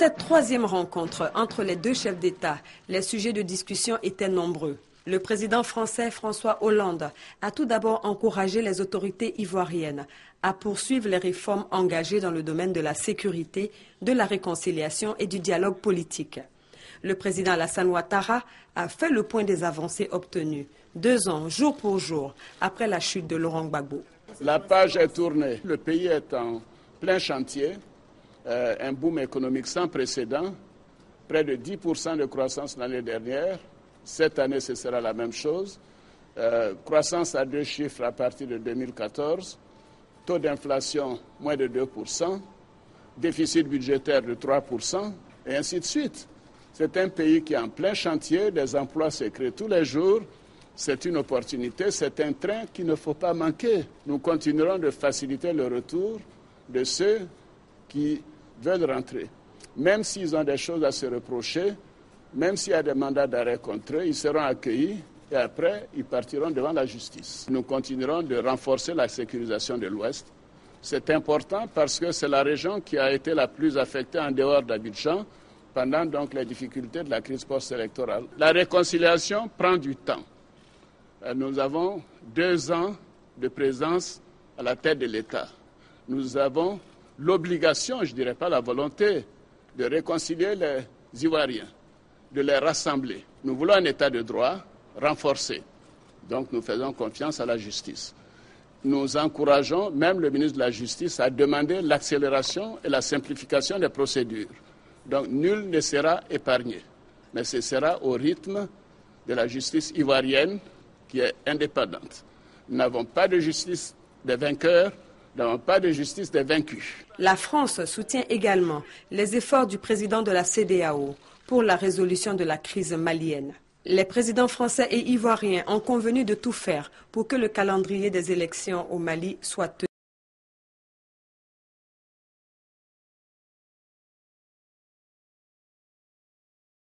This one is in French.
cette troisième rencontre entre les deux chefs d'État, les sujets de discussion étaient nombreux. Le président français François Hollande a tout d'abord encouragé les autorités ivoiriennes à poursuivre les réformes engagées dans le domaine de la sécurité, de la réconciliation et du dialogue politique. Le président Alassane Ouattara a fait le point des avancées obtenues, 2 ans, jour pour jour, après la chute de Laurent Gbagbo. La page est tournée. Le pays est en plein chantier, un boom économique sans précédent, près de 10% de croissance l'année dernière. Cette année, ce sera la même chose. Croissance à 2 chiffres à partir de 2014. Taux d'inflation, moins de 2%. Déficit budgétaire de 3%, et ainsi de suite. C'est un pays qui est en plein chantier, des emplois se créent tous les jours. C'est une opportunité, c'est un train qu'il ne faut pas manquer. Nous continuerons de faciliter le retour de ceux qui veulent rentrer. Même s'ils ont des choses à se reprocher, même s'il y a des mandats d'arrêt contre eux, ils seront accueillis et après, ils partiront devant la justice. Nous continuerons de renforcer la sécurisation de l'Ouest. C'est important parce que c'est la région qui a été la plus affectée en dehors d'Abidjan pendant donc les difficultés de la crise post-électorale. La réconciliation prend du temps. Nous avons 2 ans de présence à la tête de l'État. Nous avons l'obligation, je ne dirais pas la volonté, de réconcilier les Ivoiriens, de les rassembler. Nous voulons un État de droit renforcé. Donc nous faisons confiance à la justice. Nous encourageons même le ministre de la Justice à demander l'accélération et la simplification des procédures. Donc nul ne sera épargné. Mais ce sera au rythme de la justice ivoirienne qui est indépendante. Nous n'avons pas de justice des vainqueurs, nous n'avons pas de justice des vaincus. La France soutient également les efforts du président de la CEDEAO pour la résolution de la crise malienne. Les présidents français et ivoiriens ont convenu de tout faire pour que le calendrier des élections au Mali soit tenu.